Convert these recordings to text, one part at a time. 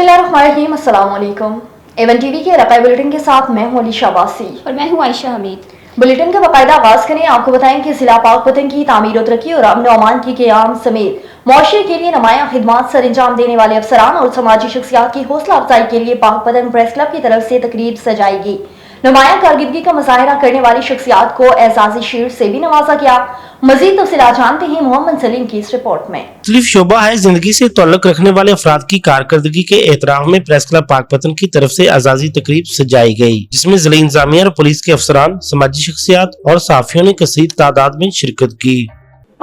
बिस्मिल्लाहिर्रहमानिर्रहीम, अस्सलाम वालेकुम। एवन टीवी के रकाई बुलेटिन के साथ मैं हूं अलीशा अब्बासी और मैं हूं आयशा हमीद। बुलेटिन का बाकायदा आगाज करें। आपको बताएं कि जिला पाकपतन की तामीर और तरक्की और अमन अमान की क़याम समेत मुआशरे के लिए नुमायां खिदमात सर अंजाम देने वाले अफसरान और समाजी शख्सियात की हौसला अफजाई के लिए पाकपतन प्रेस क्लब की तरफ से तकरीब सजाएगी। नुमायां कारकर्दगी का मुजाहरा करने वाली शख्सियात को एजाजी शील्ड से भी नवाजा गया। मजीद तफसीलात जानते हैं मोहम्मद सलीम की इस रिपोर्ट में। मुख्तलिफ शोबा है जिंदगी से ताल्लुक रखने वाले अफराद की कारकर्दगी के एहतराम में प्रेस क्लब पाकपतन की तरफ से एजाजी तकरीब सजाई गई, जिसमें जिला इंतजामिया और पुलिस के अफसरान, समाजी शख्सियात और सहाफियों ने कसीर तादाद में शिरकत की।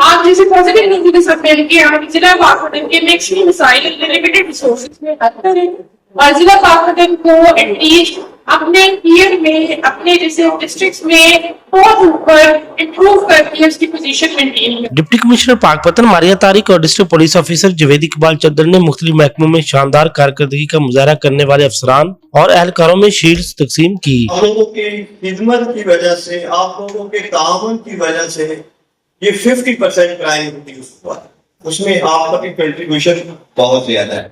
आप जैसे पॉजिटिव न्यूज़ के साथ मिलकर आप जिला पाकपतन के मैक्सिमम मसाइल लिमिटेड रिसोर्सेज में हल करें और जिला पाकपतन को एटलीस्ट अपने ईयर में अपने जैसे डिस्ट्रिक्ट्स में बहुत ऊपर इम्प्रूव करके उसकी पोजीशन मेंटेन करें। डिप्टी कमिश्नर पाकपतन मारिया तारिक और district police officer Javed Iqbal चद्दर ने मुख्तलिफ महकमों में शानदार कारकर्दगी का मुजाहरा करने वाले अफसरान और एहलकारों में शील्ड्स तकसीम की। आप लोगों की खिदमत की वजह से, आप लोगों के ताउन की वजह से ये 50% क्राइम रिड्यूस हुआ, उसमें आपका भी कंट्रीब्यूशन बहुत ज्यादा है।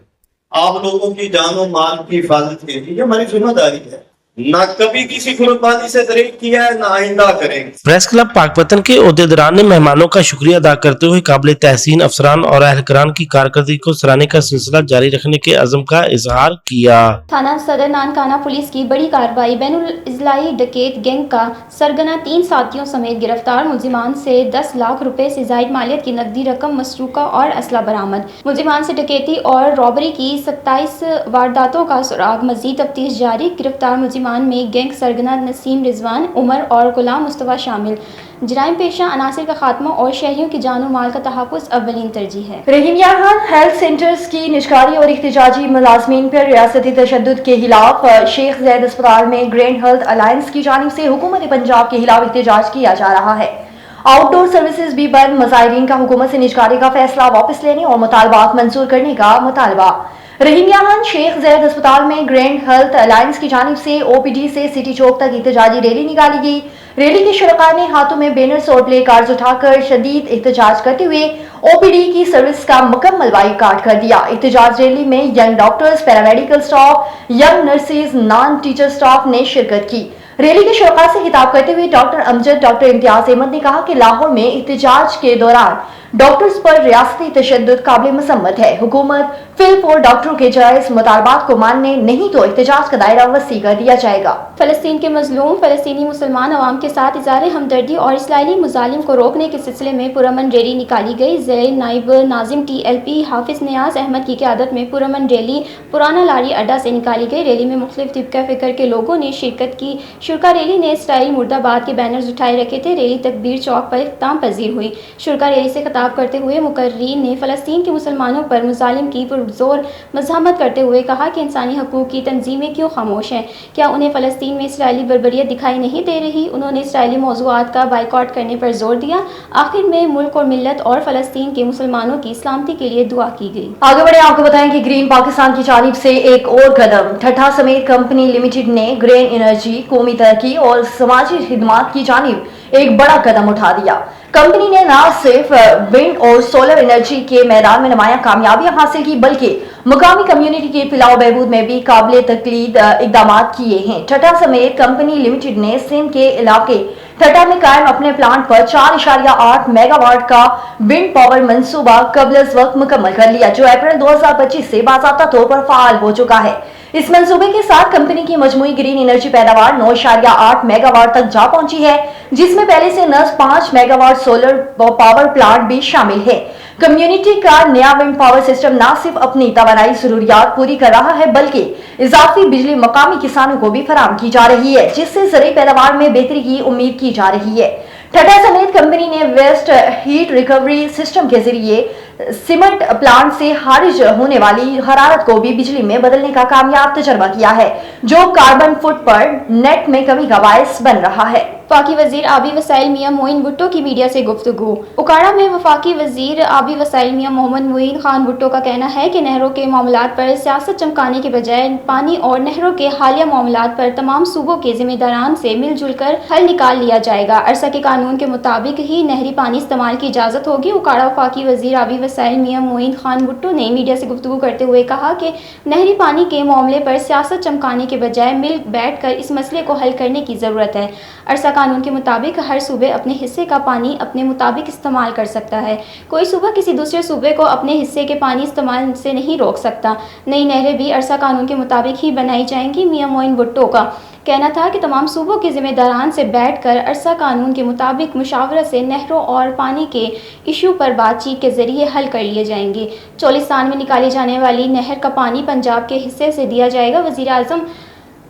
आप लोगों की जान और माल की हिफाजत के लिए हमारी जिम्मेदारी है। ना कभी किसी खुलबानी से दरेक किया है, ना आइंदा करेंगे। प्रेस क्लब पाकपतन के ओहदेदारान ने मेहमानों का शुक्रिया अदा करते हुए काबिल तहसीन अफसरान और अहलकारान की कारकर्दगी को सराहने का सिलसिला जारी रखने के अज़म का इजहार किया। थाना सदर नानकाना पुलिस की बड़ी कार्रवाई, बैनुल इजलाई डकैत गैंग का सरगना 3 साथियों समेत गिरफ्तार। मुलजिमान से 10 लाख रुपए से जायद मालियत की नकदी रकम मसरूका और असला बरामद। मुलजिमान से डकैती और रॉबरी की 27 वारदातों का सुराग, मजीद तफ्तीश जारी। गिरफ्तार मुलजिमान में गैंग सरगना नसीम, रिजवान, उमर और गुलाम मुस्तफा शामिल। जराइम पेशा अनासिर का खात्मा और शहरियों की जान और माल का तहफ़्फ़ुज़ अव्वलीन तरजीह है। रहीम यार हेल्थ सेंटर्स की निजकारी और इख्तिजाजी मुलाजमीन पर रियासती तशद्दुद के खिलाफ शेख ज़ैद अस्पताल में ग्रैंड हेल्थ अलायंस की जानिब से हुकूमत पंजाब के खिलाफ एहतजाज किया जा रहा है। आउटडोर सर्विसेज भी बंद। मुजाहिरीन का हुकूमत से निजकारी का फैसला वापस लेने और मुतालबात मंजूर करने का मुतालबा। रहीम यार शेख ज़ैद अस्पताल में ग्रैंड हेल्थ अलायंस की जानिब से ओपीडी से सिटी चौक तक एहतजाजी रैली निकाली गई। रैली के शुरका ने हाथों में बैनर्स और प्ले कार्ड्स उठाकर शदीद एहतजाज करते हुए ओपीडी की सर्विस का मुकम्मल बाइकाट कर दिया। एहतजाज रैली में young doctors, paramedical staff, young nurses, non teacher staff ने शिरकत की। रैली के शुरका से खिताब करते हुए डॉक्टर अमजद डॉक्टर इम्तियाज अहमद ने कहा कि लाहौर में एहतजाज के दौरान डॉक्टर्स पर रियासती तशद्दुद काबिल मसम्मत है। हुकूमत फिल और डॉक्टरों के जायज मुतालबात को मानने नहीं तो एहतजाज का दायरा वसी कर दिया जाएगा। फलस्तीन के मजलूम फलस्तीनी मुसलमान अवाम के साथ इज़हार हमदर्दी और इसराइली मुजालिम को रोकने के सिलसिले में पुरअमन रैली निकाली गई। ज़ैर नाइब नाजिम TLP हाफिज नियाज अहमद की क़यादत में पुरअमन रैली पुराना लारी अड्डा से निकाली गई। रैली में मुख्तलिफ तिब्का फ़िक्र के लोगों ने शिरकत की। शुरा रैली ने इसराइल मुर्दाबाद के बैनर्स उठाए रखे थे। रैली तकबीर चौक पर इख्तिताम पजीर हुई। शुरा रैली से खिताब करते हुए मुकर्रीन ने फ़लस्तीन के मुसलमानों पर मुजालिम की पुरज़ोर मज़ाहमत करते हुए कहा कि इंसानी हकूक़ की तंजीमें क्यों खामोश हैं? क्या उन्हें फ़लस्तीन में इसराइली बर्बरियत दिखाई नहीं दे रही? उन्होंने इसराइली मौज़ूआत का बाइकआउट करने पर जोर दिया। आखिर में मुल्क और मिल्लत और फ़लस्तीन के मुसलमानों की सलामती के लिए दुआ की गई। आगे बढ़े, आपको बताएं कि ग्रीन पाकिस्तान की जानिब से एक और कदम। ठट्ठा समेत कंपनी लिमिटेड ने ग्रीन एनर्जी, कौमी तरक्की और समाजी खिदमात की जानिब एक बड़ा कदम उठा दिया। कंपनी ने न सिर्फ विंड और सोलर एनर्जी के मैदान में नुमायां कामयाबियां हासिल की, बल्कि मुकामी कम्युनिटी के फलाह बहबूद में भी काबिल तकलीद इकदाम किए हैं। ठट्ठा समेत कंपनी लिमिटेड ने सिंध के इलाके ठट्ठा में कायम अपने प्लांट पर 4.8 मेगावाट का विंड पावर मंसूबा कबल अज़ वक्त मुकम्मल कर लिया, जो अप्रैल 2025 से बाज़ाब्ता तौर पर फाल हो चुका है। इस मंसूबे के साथ कंपनी की मजमूई ग्रीन एनर्जी पैदावार 9.8 मेगावाट तक जा पहुंची है, जिसमें पहले से 9.5 मेगावाट सोलर पावर प्लांट भी शामिल है। कम्युनिटी का नया विंड पावर सिस्टम न सिर्फ अपनी तवानाई जरूरियात पूरी कर रहा है, बल्कि इजाफी बिजली मकामी किसानों को भी फराहम की जा रही है, जिससे ज़रूरी पैदावार में बेहतरी की उम्मीद की जा रही है। ठट्ठा समेत कंपनी ने वेस्ट हीट रिकवरी सिस्टम के जरिए सीमेंट प्लांट से खारिज होने वाली हरारत को भी बिजली में बदलने का कामयाब तजर्बा किया है, जो कार्बन फुट पर नेट में कमी का बायस बन रहा है। वफाकी वजीर आबी वसाइल मियां मोइन भुट्टो की मीडिया से गुफ्तगू। उकाड़ा में वफाकी वजीर आबी वसाइल मियां मोहम्मद मोइन खान भुट्टो का कहना है कि नहरों के मामलात पर सियासत चमकाने के बजाय पानी और नहरों के हालिया मामलात पर तमाम सूबों के जिम्मेदारान से मिलजुल कर हल निकाल लिया जाएगा। अरसा के कानून के मुताबिक ही नहरी पानी इस्तेमाल की इजाज़त होगी। उकाड़ा वफाकी वजीर आबी वसाइल मियां मोइन खान भुट्टो ने मीडिया से गुफ्तगू करते हुए कहा कि नहरी पानी के मामले पर सियासत चमकाने के बजाय मिल बैठ कर इस मसले को हल करने की ज़रूरत है। अरसा कानून के मुताबिक हर सूबे अपने हिस्से का पानी अपने मुताबिक इस्तेमाल कर सकता है। कोई सूबा किसी दूसरे सूबे को अपने हिस्से के पानी इस्तेमाल से नहीं रोक सकता। नई नहरें भी अरसा कानून के मुताबिक ही बनाई जाएंगी। मियां मोइन भुट्टो का कहना था कि तमाम सूबों के जिम्मेदारान से बैठकर अरसा कानून के मुताबिक मुशावरत से नहरों और पानी के इशू पर बातचीत के जरिए हल कर लिए जाएंगे। चोलिस्तान में निकाली जाने वाली नहर का पानी पंजाब के हिस्से से दिया जाएगा। वज़ीर आज़म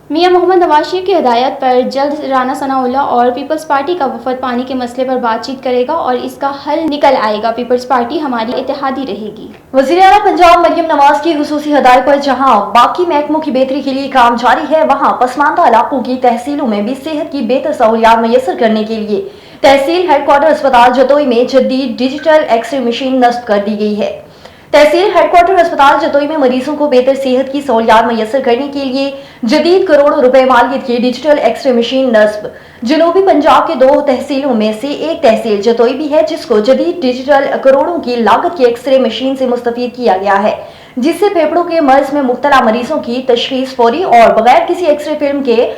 मियां मोहम्मद नवाज शरीफ की हिदायत पर जल्द राना सनाउल्लाह और पीपल्स पार्टी का वफद पानी के मसले पर बातचीत करेगा और इसका हल निकल आएगा। पीपल्स पार्टी हमारी इत्तेहादी रहेगी। वज़ीर आला पंजाब मरियम नवाज की खुसूसी हिदायत पर जहां बाकी महकमों की बेहतरी के लिए काम जारी है, वहां पसमानदा इलाकों की तहसीलों में भी सेहत की बेहतर सहूलियात मैसर करने के लिए तहसील हेडक्वार्टर अस्पताल जतोई में जदीद डिजिटल एक्सरे मशीन नस्ब कर दी गई है। तहसील हेडक्वार्टर अस्पताल जतोई में मरीजों को बेहतर सेहत की सहूलियात मैसर करने के लिए जदीद करोड़ों रुपए मालियत की डिजिटल एक्सरे मशीन नस्ब जनूबी पंजाब के 2 तहसीलों में से एक तहसील जतोई भी है, जिसको जदीद डिजिटल करोड़ों की लागत की एक्सरे मशीन से मुस्तफीद किया गया है, जिससे फेफड़ों के मर्ज में मुब्तला मरीजों की तशखीस फौरी और बगैर किसी एक्सरे फिल्म के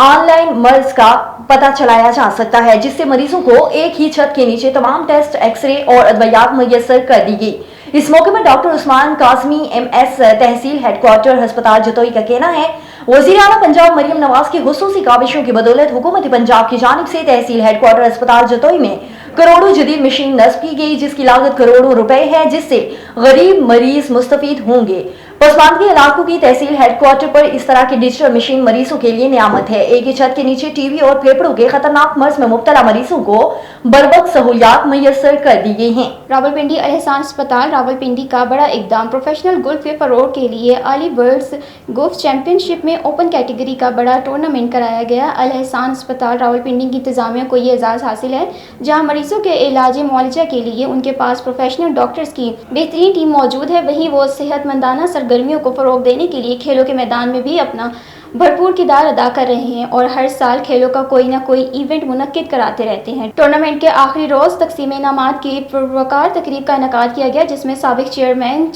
ऑनलाइन मर्ज का पता चलाया जा सकता है, जिससे मरीजों को एक ही छत के नीचे तमाम टेस्ट, एक्सरे और अदवियात मैसर कर दी गई। इस मौके पर डॉक्टर उस्मान काजमी MS तहसील हेडक्वार्टर अस्पताल जतोई का कहना है, वज़ीर आला पंजाब मरियम नवाज की खुसूसी काविशों की बदौलत हुकूमत पंजाब की जानिब से तहसील हेडक्वार्टर अस्पताल जतोई में करोड़ों जदीद मशीन नस्ब की गई, जिसकी लागत करोड़ों रुपए है, जिससे गरीब मरीज मुस्तफीद होंगे। पसमानदगी इलाकों की तहसील हेडक्वार्टर पर इस तरह की डिजिटल मशीन मरीजों के लिए नियामत है। एक ही छत के नीचे टीबी और फेफड़ों के खतरनाक मर्ज में मुब्तला मरीजों को बरवक्त सहूलियात मैसर कर दी गई हैं। रावलपिंडी अल एहसान अस्पताल रावलपिंडी का बड़ा इकदाम। प्रोफेशनल गोल्फ के फरोग के लिए आली वर्ल्ड्स गोल्फ चैंपियनशिप में ओपन कैटेगरी का बड़ा टूर्नामेंट कराया गया। अल एहसान अस्पताल रावलपिंडी की इंतजामिया को ये एजाज़ हासिल है, जहाँ मरीजों के इलाज मुआलजा के लिए उनके पास प्रोफेशनल डॉक्टर्स की बेहतरीन टीम मौजूद है। वहीं वो सेहतमंदाना सरगर्मियों को फ़रोग देने के लिए खेलों के मैदान में भी अपना भरपूर किरदार अदा कर रहे हैं और हर साल खेलों का कोई ना कोई इवेंट मुनक्किद कराते रहते हैं। टूर्नामेंट के आखिरी रोज़ तकसीम इनामात की पुरवकार तकरीब का इनेकाद किया गया, जिसमें साबिक chairman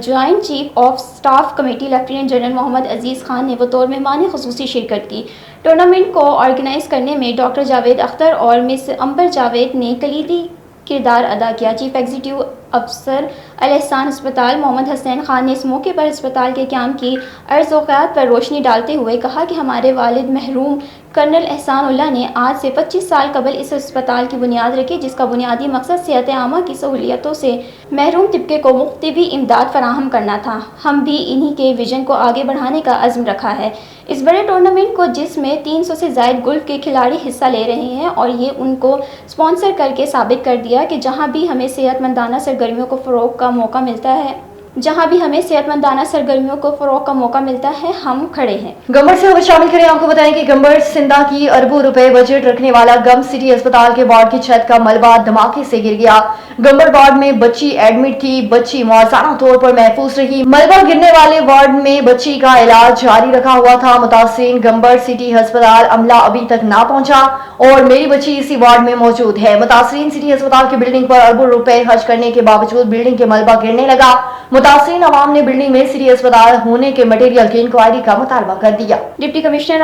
joint chief of staff committee lieutenant general Mohammad Aziz Khan ने बतौर मेहमान खुसूसी शिरकत की। टूर्नामेंट को ऑर्गेनाइज करने में डॉक्टर जावेद अख्तर और मिस अंबर जावेद ने कलीदी किरदार अदा किया। चीफ एग्जीक्यूटिव अफसर अल एहसान अस्पताल मोहम्मद हसनैन खान ने इस मौके पर अस्पताल के क़याम की अर्ज़-ओ-क़यात पर रोशनी डालते हुए कहा कि हमारे वालिद मरहूम कर्नल एहसानुल्लाह ने आज से 25 साल कबल इस अस्पताल की बुनियाद रखी, जिसका बुनियादी मकसद सेहत आमा की सहूलियतों से महरूम तबके को मुख्तवी इमदाद फराहम करना था। हम भी इन्हीं के विजन को आगे बढ़ाने का अज़्म रखा है। इस बड़े टूर्नामेंट को, जिसमें 300 से ज़ायद गोल्फ के खिलाड़ी हिस्सा ले रहे हैं, और ये उनको स्पॉन्सर करके साबित कर दिया कि जहाँ भी हमें सेहतमंदाना सरगर्मियों को फ़रोग का मौका मिलता है, हम खड़े हैं। गंबर से खबर शामिल करें। आपको बताएं कि गंबर सिंधा की अरबों रुपए बजट रखने वाला गम सिटी अस्पताल के वार्ड की छत का मलबा धमाके से गिर गया। गंबर वार्ड में बच्ची एडमिट थी। बच्ची मुआवजाना तौर पर महफूज रही। मलबा गिरने वाले वार्ड में बच्ची का इलाज जारी रखा हुआ था। मुतासिरीन गंबर सिटी अस्पताल अमला अभी तक ना पहुंचा और मेरी बच्ची इसी वार्ड में मौजूद है। मुतासिरीन सिटी अस्पताल की बिल्डिंग पर अरबों रुपए खर्च करने के बावजूद बिल्डिंग के मलबा गिरने लगा। मुतासिरीन अवाम ने बिल्डिंग में सिटी अस्पताल होने के मटेरियल की इंक्वायरी का मुतालबा कर दिया। डिप्टी कमिश्नर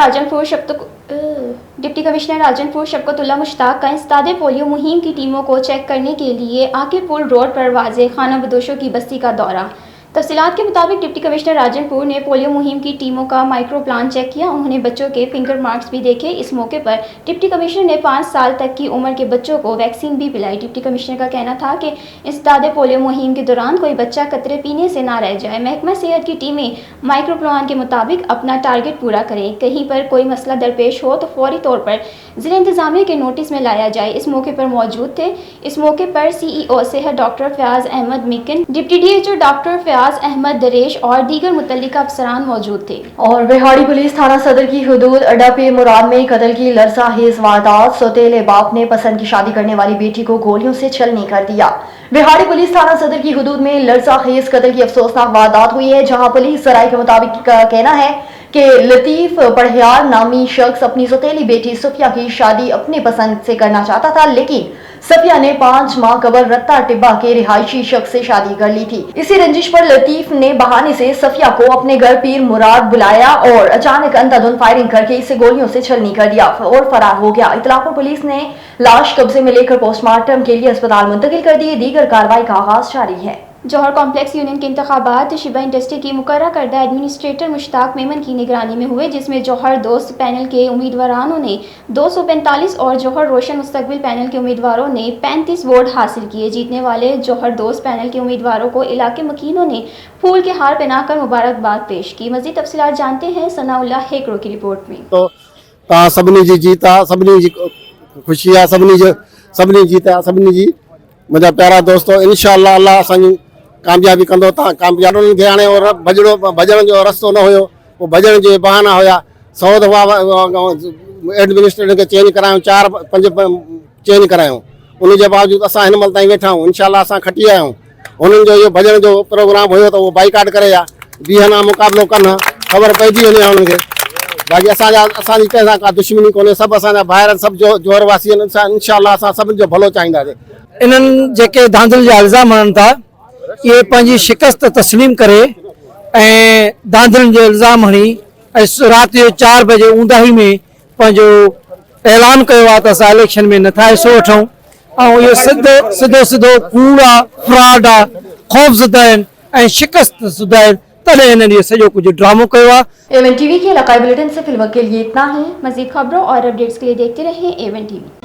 राजनपुर शफकतुल्लाह मुश्ताक का इंसदादे पोलियो मुहिम की टीमों को चेक करने के लिए आकिब पुल रोड पर वाज़े खाना बदोशों की बस्ती का दौरा। तफसीलात के मुताबिक डिप्टी कमिश्नर राजनपुर ने पोलियो मुहिम की टीमों का माइक्रो प्लान चेक किया। उन्होंने बच्चों के फिंगर मार्क्स भी देखे। इस मौके पर डिप्टी कमिश्नर ने 5 साल तक की उम्र के बच्चों को वैक्सीन भी पिलाई। डिप्टी कमिश्नर का कहना था कि इंसदादे पोलियो मुहिम के दौरान कोई बच्चा कतरे पीने से ना रह जाए। महकमा सेहत की टीमें माइक्रो प्लान के मुताबिक अपना टारगेट पूरा करें। कहीं पर कोई मसला दरपेश हो तो फौरी तौर पर जिला इंतजामिया के नोटिस में लाया जाए। इस मौके पर मौजूद थे। इस मौके पर CEO सेहत doctor Fayaz Ahmad Mikan, deputy DHO doctor Fayaz Fayaz Ahmad Daresh और दीगर मुतल्लिका अफसरान मौजूद थे। और बिहाड़ी पुलिस थाना सदर की हुदूद अड्डा पे मुराद में कत्ल की लरज़ाखेज़ वारदात। सौतेले बाप ने पसंद की शादी करने वाली बेटी को गोलियों से छलनी कर दिया। बिहाड़ी पुलिस थाना सदर की हुदूद में लरज़ाखेज़ कत्ल की अफसोसनाक वारदात हुई है, जहां पुलिस जराये के मुताबिक का कहना है कि लतीफ पढ़ियार नामी शख्स अपनी सौतेली बेटी सफिया की शादी अपने पसंद से करना चाहता था, लेकिन सफिया ने 5 माह कबल रत्ता टिब्बा के रिहायशी शख्स से शादी कर ली थी। इसी रंजिश पर लतीफ ने बहाने से सफिया को अपने घर पीर मुराद बुलाया और अचानक अंधाधुंध फायरिंग करके इसे गोलियों से छलनी कर दिया और फरार हो गया। इतला पर पुलिस ने लाश कब्जे में लेकर पोस्टमार्टम के लिए अस्पताल मुंतकिल कर दी। दीगर कार्रवाई का आगाज जारी है। जौहर कॉम्प्लेक्स यूनियन के इंतखाबात शिबा इंडस्ट्री की मुकर्रर करदा एडमिनिस्ट्रेटर मुश्ताक मेमन की निगरानी में हुए, जिसमें जौहर दोस्त पैनल के उम्मीदवारों ने 245 और जौहर रोशन मुस्तकबिल पैनल के उम्मीदवारों ने 35 वोट हासिल किए। जीतने वाले जौहर दोस्त पैनल के उम्मीदवारों को इलाके मकीनों ने फूल के हार पहनाकर मुबारकबाद पेश की। मज़ीद तफसीलात जानते हैं सनाउल्लाह हेकरो की रिपोर्ट में। तो सभिनी जी जीत आहे, सभिनी जी ख़ुशी आहे, सभिनी जीत आहे, सभिनी जी मुंहिंजा प्यारा दोस्तो। इंशाअल्लाह अल्लाह असांजी कामयाबी कंदो। तव्हां कामयाबी खे हाणे भॼण जो रस्तो न हुयो, उहो भॼण जे बहाना हुया। 100 दफ़ा एडमिनिस्ट्रेटर खे चेंज करायूं, 4-5 चेंज करायूं, उनजे बावजूदि असां हिन महिल ताईं वेठा आहियूं। इंशाअल्लाह असां खटी आया आहियूं। उन्हनि जो इहो भॼण जो प्रोग्राम हुयो त उहो बाइकाट करे या बीहना मुक़ाबिलो कनि, ख़बर पइजी वञे उन्हनि खे। बाक़ी असांजी कंहिं सां का दुश्मनी कोन्हे, सभु असांजा भाइर आहिनि, सभु जौहर वासी आहिनि। इंशाअल्लाह असां सभिनि जो भलो चाहींदासीं। इन्हनि जेके धांधल जा इल्ज़ाम हणनि था, इहे पंहिंजी शिकस्त तस्लीम करे ऐं धांधलनि जो इल्ज़ाम हणी ऐं राति जो 4 बजे ऊंदाही में पंहिंजो ऐलान कयो आहे त असां इलेक्शन में नथा हिसो वठूं। ऐं इहो सिधो कूड़ आहे, फ्रॉड आहे, ख़ौफ़ज़दा आहिनि ऐं शिकस्त ज़दा आहिनि। तॾहिं हिननि इहो सॼो कुझु ड्रामो कयो आहे। एवन टीवी के इलाकाई बुलेटिन से फिलहाल के लिए इतना ही। मज़ीद खबरों और अपडेट्स के लिए देखते रहें एवन टीवी।